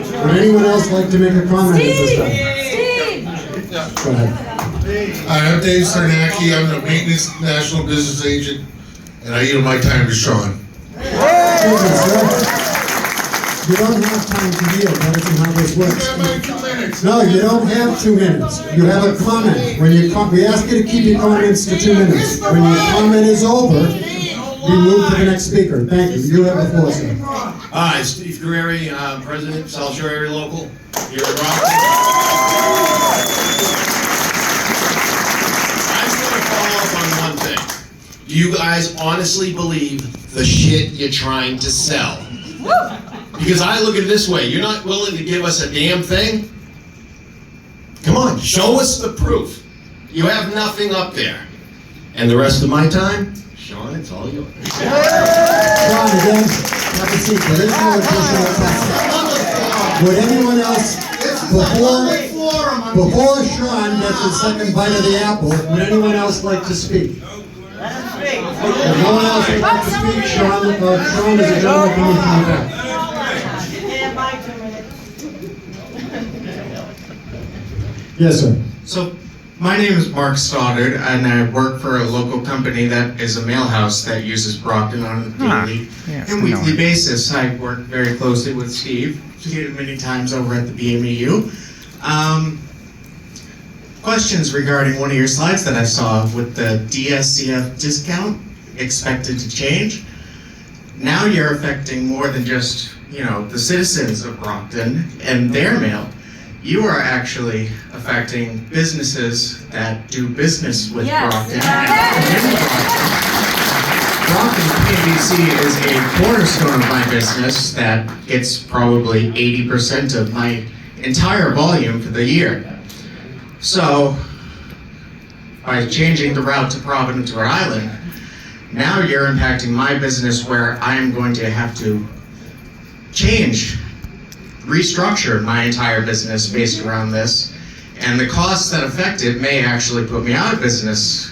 spoken. Would anyone else like to make a comment at this time? Go ahead. Hi, I'm Dave Sarnacki. I'm the Maintenance National Business Agent, and I yield my time to Sean. You don't have time to yield. That isn't how this works. 2 minutes. No, you don't have 2 minutes. You have a comment. When you we ask you to keep your comments to 2 minutes. When your comment is over, we move to the next speaker. Thank you. You have the floor, sir. Hi, Steve Guerrieri, President, South Shore Area Local, here in Rockland. I just want to follow up on one thing. Do you guys honestly believe the shit you're trying to sell? Because I look at it this way, you're not willing to give us a damn thing? Come on, show us the proof. You have nothing up there. And the rest of my time, Sean, it's all yours. Sean, again, have a seat. There is no additional time. Would anyone else, before Sean gets the second bite of the apple, would anyone else like to speak? If no one else would like to speak, Sean is a gentleman coming from the back. Yes, sir. So, my name is Mark Stoddard, and I work for a local company that is a mail house that uses Brockton on a daily and weekly basis. I work very closely with Steve, seen him many times over at the BMEU. Questions regarding one of your slides that I saw with the DSCF discount expected to change. Now you're affecting more than just, the citizens of Brockton and their mail. You are actually affecting businesses that do business with Brockton. Brockton PNBC is a cornerstone of my business that gets probably 80% of my entire volume for the year. So, by changing the route to Providence, Rhode Island, now you're impacting my business where I am going to have to restructure my entire business based around this, and the costs that affect it may actually put me out of business.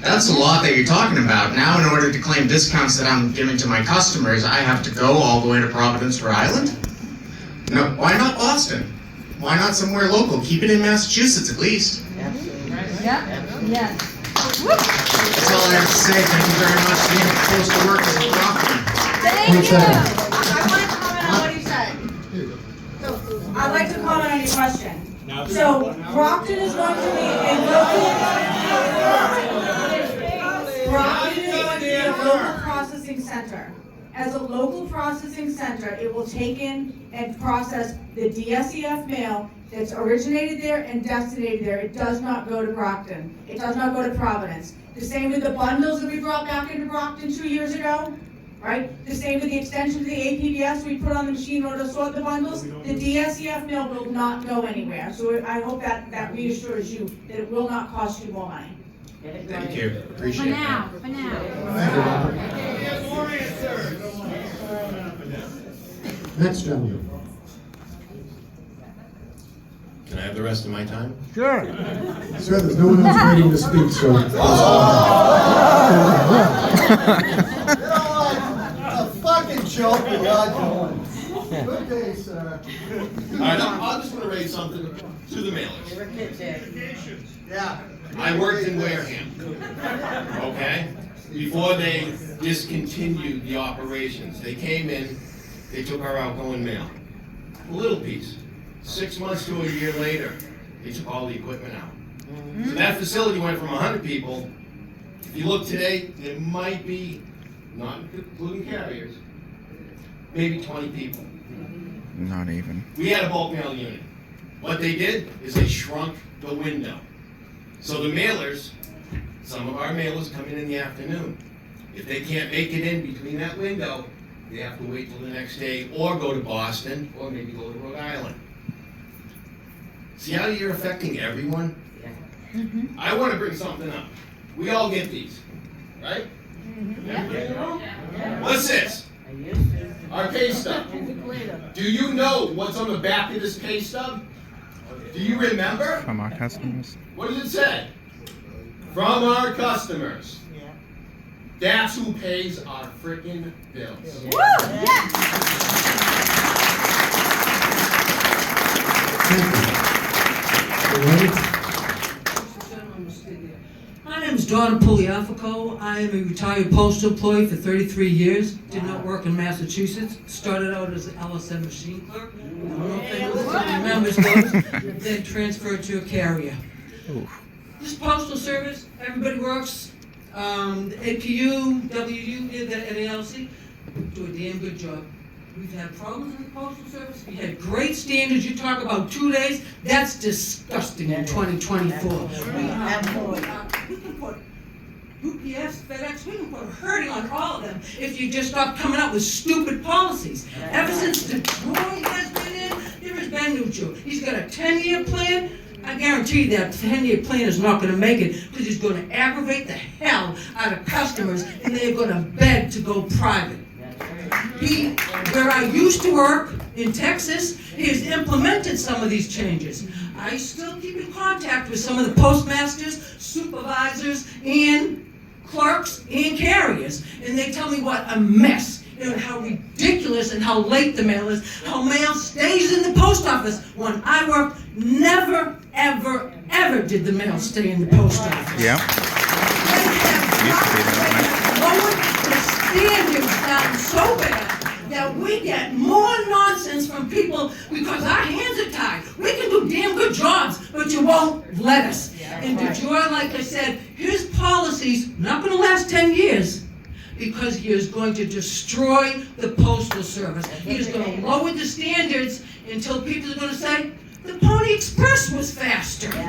That's a lot that you're talking about. Now, in order to claim discounts that I'm giving to my customers, I have to go all the way to Providence, Rhode Island? No, why not Boston? Why not somewhere local? Keep it in Massachusetts at least. Yeah. That's all I have to say. Thank you very much. Being postal workers in Brockton. Thank you. I'd like to comment on your question. So, Brockton is going to be a local processing center. As a local processing center, it will take in and process the DSCF mail that's originated there and destinated there. It does not go to Brockton. It does not go to Providence. The same with the bundles that we brought back into Brockton 2 years ago. Right? The same with the extension to the APBS we put on the machine in order to sort the bundles. The DSCF mail will not go anywhere. So I hope that reassures you that it will not cost you more money. Thank you. Appreciate it. For now. Next gentleman. Can I have the rest of my time? Sure. Sir, there's no one else waiting to speak, so. A fucking joke we are doing. Good day, sir. All right, I just want to raise something to the mailers. Yeah. I worked in Wareham, okay? Before they discontinued the operations, they came in, they took our outgoing mail. A little piece. 6 months to a year later, they took all the equipment out. So that facility went from 100 people. If you look today, there might be, not including carriers, maybe 20 people. Not even. We had a bulk mail unit. What they did is they shrunk the window. So the mailers, some of our mailers come in the afternoon. If they can't make it in between that window, they have to wait till the next day or go to Boston or maybe go to Rhode Island. See how you're affecting everyone? I want to bring something up. We all get these, right? What's this? Our pay stub. Do you know what's on the back of this pay stub? Do you remember? From our customers. What does it say? from our customers. That's who pays our freaking bills. My name is Donna Pugliafico. I am a retired postal employee for 33 years. Did not work in Massachusetts. Started out as an LSM machine clerk. I don't know if anyone remembers those. Then transferred to a carrier. This postal service, everybody works. APU, WU, the NALC, do a damn good job. We've had problems in the postal service. We had great standards. You talk about 2 days. That's disgusting in 2024. We can put UPS, FedEx, we can put a hurting on all of them if you just stop coming up with stupid policies. Ever since Detroit has been in, there has been neutral. He's got a 10-year plan. I guarantee that 10-year plan is not going to make it because he's going to aggravate the hell out of customers and they're going to beg to go private. Where I used to work in Texas, he has implemented some of these changes. I still keep in contact with some of the postmasters, supervisors, and clerks and carriers, and they tell me what a mess, and how ridiculous and how late the mail is, how mail stays in the post office. When I worked, never, ever, ever did the mail stay in the post office. Yeah. Lowered the standards down so bad that we get more nonsense from people because our hands are tied. We can do damn good jobs, but you won't let us. And DeJoy, like I said, his policies not going to last 10 years because he is going to destroy the Postal Service. He is going to lower the standards until people are going to say, the Pony Express was faster. Come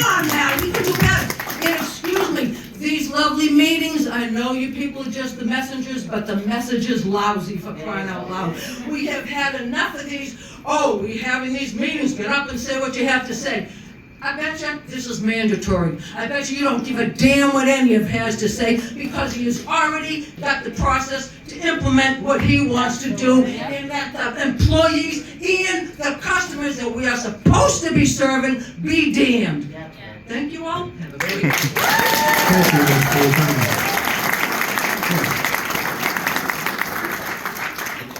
on now, we can do better. And excuse me, these lovely meetings, I know you people are just the messengers, but the message is lousy, for crying out loud. We have had enough of these, we're having these meetings, get up and say what you have to say. I bet you this is mandatory. I bet you don't give a damn what any of has to say because he has already got the process to implement what he wants to do and that the employees and the customers that we are supposed to be serving be damned. Thank you all. Have a great day.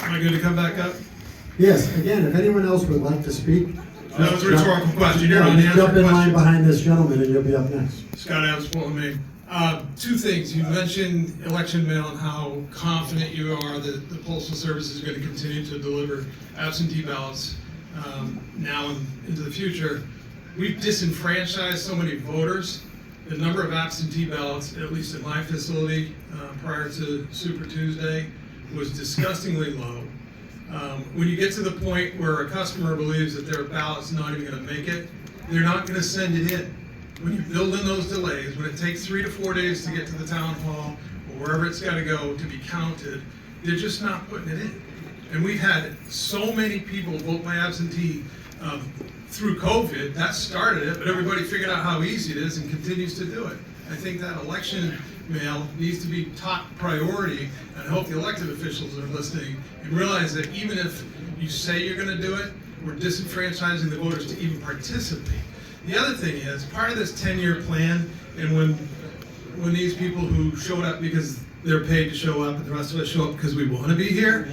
Am I good to come back up? Yes, again, if anyone else would like to speak. That was a rhetorical question. You're on the Jump in line behind this gentleman and you'll be up next. Scott Adams, Portland, Maine. Two things. You mentioned election mail and how confident you are that the Postal Service is going to continue to deliver absentee ballots now and into the future. We've disenfranchised so many voters. The number of absentee ballots, at least at my facility prior to Super Tuesday, was disgustingly low. When you get to the point where a customer believes that their ballot's not even going to make it, they're not going to send it in. When you build in those delays, when it takes 3 to 4 days to get to the town hall or wherever it's got to go to be counted, they're just not putting it in. And we've had so many people vote by absentee through COVID. That started it, but everybody figured out how easy it is and continues to do it. I think that election mail needs to be top priority, and I hope the elected officials are listening and realize that even if you say you're going to do it, we're disenfranchising the voters to even participate. The other thing is, part of this 10-year plan, and when these people who showed up because they're paid to show up and the rest of us show up because we want to be here,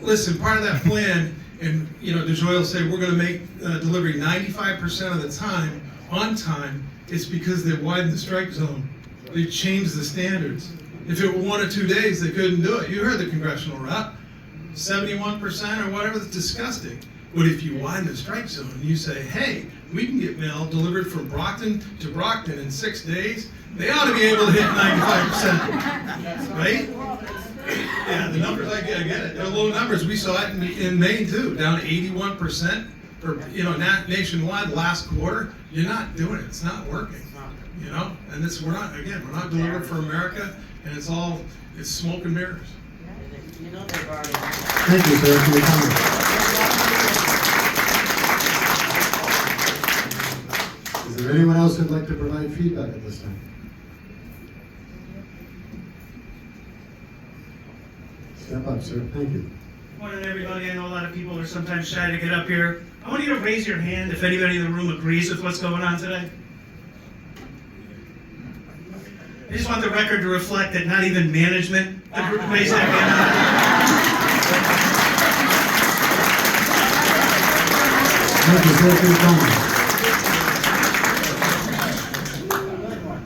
listen, part of that plan, and DeJoy will say we're going to make delivery 95% of the time on time, it's because they widened the strike zone. They changed the standards. If it were 1 or 2 days, they couldn't do it. You heard the congressional rep, 71% or whatever, that's disgusting. But if you widen the strike zone and you say, hey, we can get mail delivered from Brockton to Brockton in 6 days, they ought to be able to hit 95%, right? Yeah, the numbers, I get it. They're low numbers. We saw it in Maine too, down 81%, or nationwide last quarter. You're not doing it. It's not working. And we're not delivering for America, and it's smoke and mirrors. Thank you, sir, for your comment. Is there anyone else who'd like to provide feedback at this time? Step up, sir. Thank you. Morning, everybody. I know a lot of people are sometimes shy to get up here. I want you to raise your hand if anybody in the room agrees with what's going on today. I just want the record to reflect that not even management raised their hand.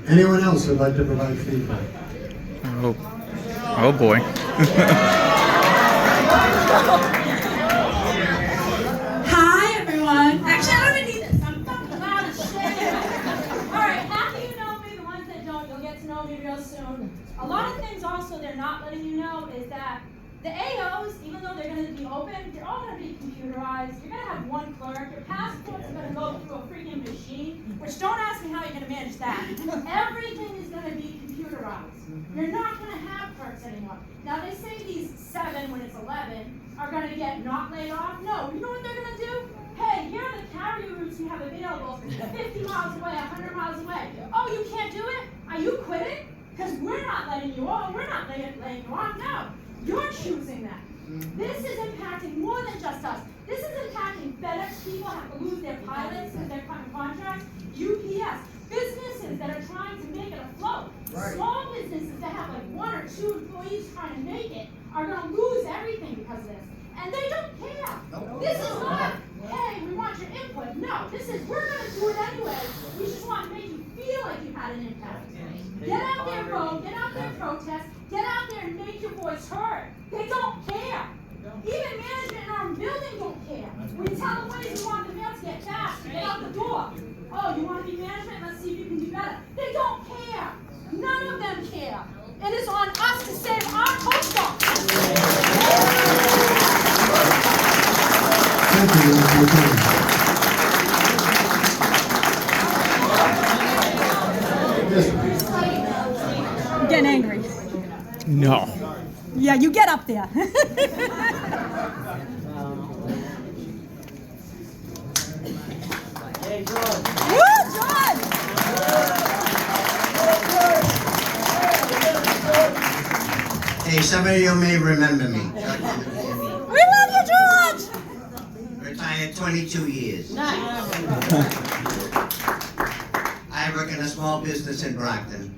Anyone else who'd like to provide feedback? Oh boy. Hi, everyone. Actually, I don't even need this. I'm fucking loud as shit. All right, half of you know me. The ones that don't, you'll get to know me real soon. A lot of things also they're not letting you know is that the AOs, even though they're going to be open, they're all going to be computerized. You're going to have one clerk. Your passport's going to go through a freaking machine, which don't ask me how you're going to manage that. Everything is going to be computerized. You're not going to have clerks anymore. Now, they say these 7 when it's 11 are going to get not laid off. No, you know what they're going to do? Hey, here are the carrier routes you have available 50 miles away, 100 miles away. Oh, you can't do it? Are you quitting? Because we're not letting you off. We're not laying you off. No. You're choosing that. This is impacting more than just us. This is impacting FedEx. People have to lose their pilots because they're cutting contracts. UPS. Businesses that are trying to make it afloat. Right. Small businesses that have like 1 or 2 employees trying to make it are going to lose everything because of this. And they don't care. Nope. This is not, hey, we want your input. No, this is, we're going to do it anyway. We just want to make you feel like you had an impact. Get out there, vote. Get out there, protest. Get out there and make your voice heard. They don't care. Even management in our own building don't care. We tell them ways we want the mail to get fast, to get out the door. Oh, you want to be management? Let's see if you can do better. They don't care. None of them care. It is on us to save our post office. I'm getting angry. No. Yeah, you get up there. Hey, Hey, some of you may remember me. We love you, George! Retired 22 years. I work in a small business in Brockton,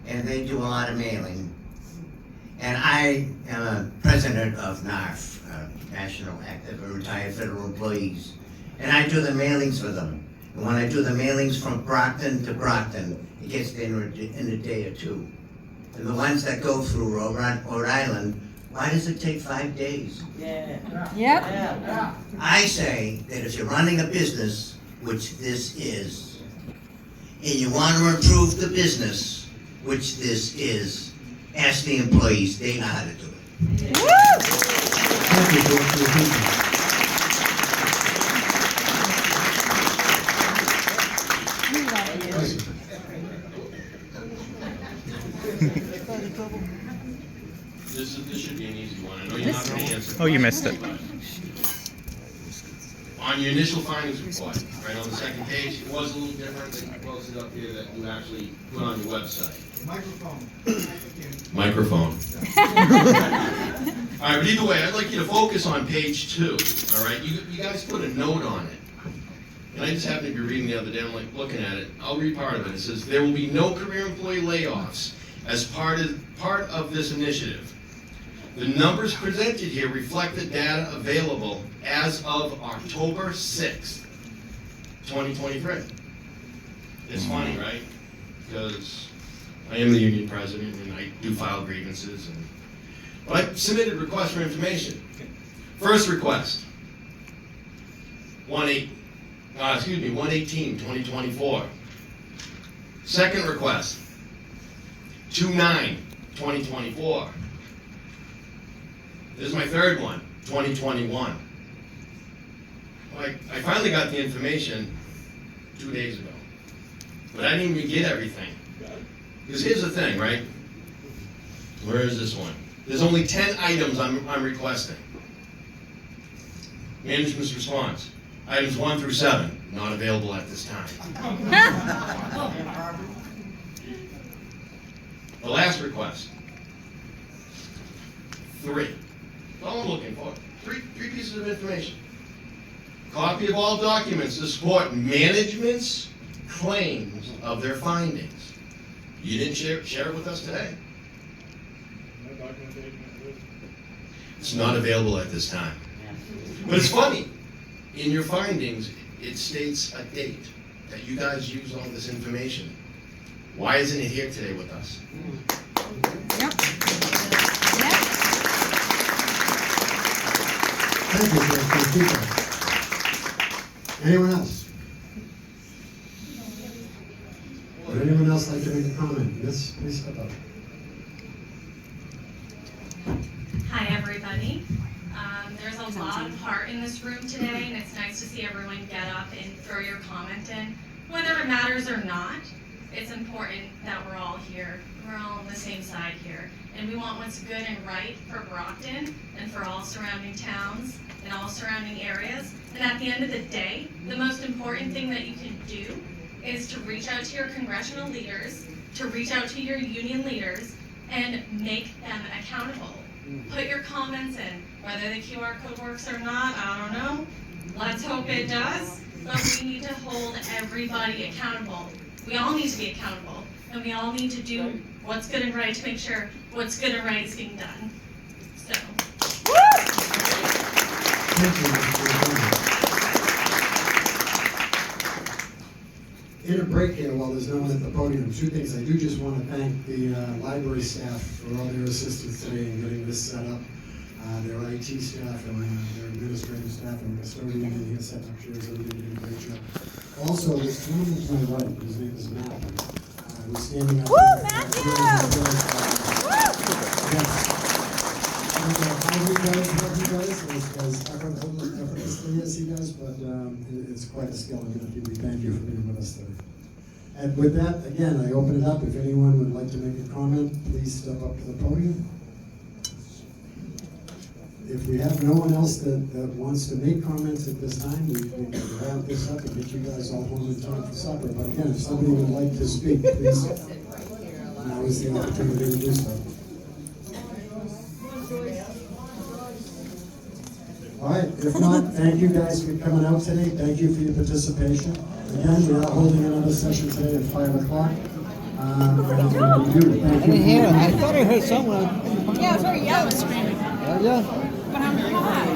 and they do a lot of mailing. And I am a president of NARF, National Active Retired Federal Employees. And I do the mailings for them. And when I do the mailings from Brockton to Brockton, it gets there in a day or 2. And the ones that go through Rhode Island, why does it take 5 days? Yeah. Yep. I say that if you're running a business, which this is, and you want to improve the business, which this is, ask the employees, they know how to do it. Thank you, George, for your feedback. This should be an easy one. I know you're not going to answer. Oh, you missed it. On your initial findings report, right on the second page, it was a little different than you posted up here that you actually put on your website. Microphone. All right, but either way, I'd like you to focus on page 2. All right, you guys put a note on it. And I just happened to be reading the other day, I'm like looking at it. I'll read part of it. It says, there will be no career employee layoffs as part of this initiative. The numbers presented here reflect the data available as of October 6th, 2023. It's funny, right? Because I am the union president and I do file grievances. But I submitted requests for information. First request, 1/18/2024. Second request, 2/9/2024. This is my third one, 2021. I finally got the information 2 days ago, but I didn't even get everything. Because here's the thing, right? Where is this one? There's only 10 items I'm requesting. Management's response. Items 1 through 7, not available at this time. The last request. 3. That's all I'm looking for. Three pieces of information. Copy of all documents to support management's claims of their findings. You didn't share it with us today. It's not available at this time. But it's funny, in your findings, it states a date that you guys use all this information. Why isn't it here today with us? Thank you for that feedback. Anyone else? Would anyone else like to make a comment? Yes, please step up. Hi, everybody. There's a lot of heart in this room today, and it's nice to see everyone get up and throw your comment in. Whether it matters or not, it's important that we're all here. We're all on the same side here. And we want what's good and right for Brockton and for all surrounding towns and all surrounding areas. And at the end of the day, the most important thing that you can do is to reach out to your congressional leaders, to reach out to your union leaders, and make them accountable. Put your comments in. Whether the QR code works or not, I don't know. Let's hope it does. But we need to hold everybody accountable. We all need to be accountable. And we all need to do what's good and right to make sure what's good and right is being done. So. Thank you for your comment. In a break here, while there's no one at the podium, two things. I do just want to thank the library staff for all their assistance today in getting this set up. Their IT staff and their administrative staff and custodian in here setting up chairs, everybody did a great job. Also, this gentleman to my right, his name is Matthew, who's standing up. Woo, Matthew! How he does what he does, as effortlessly as he does, but it's quite a skill, and we thank you for being with us today. And with that, again, I open it up. If anyone would like to make a comment, please step up to the podium. If we have no one else that wants to make comments at this time, we can wrap this up and get you guys all home in time for supper. But again, if somebody would like to speak, please, now is the opportunity to do so. All right, if not, thank you guys for coming out today. Thank you for your participation. Again, we are holding another session today at 5 o'clock. I didn't hear it. I thought I heard someone. Yeah, it was very yellow screaming. Yeah. But I'm hot.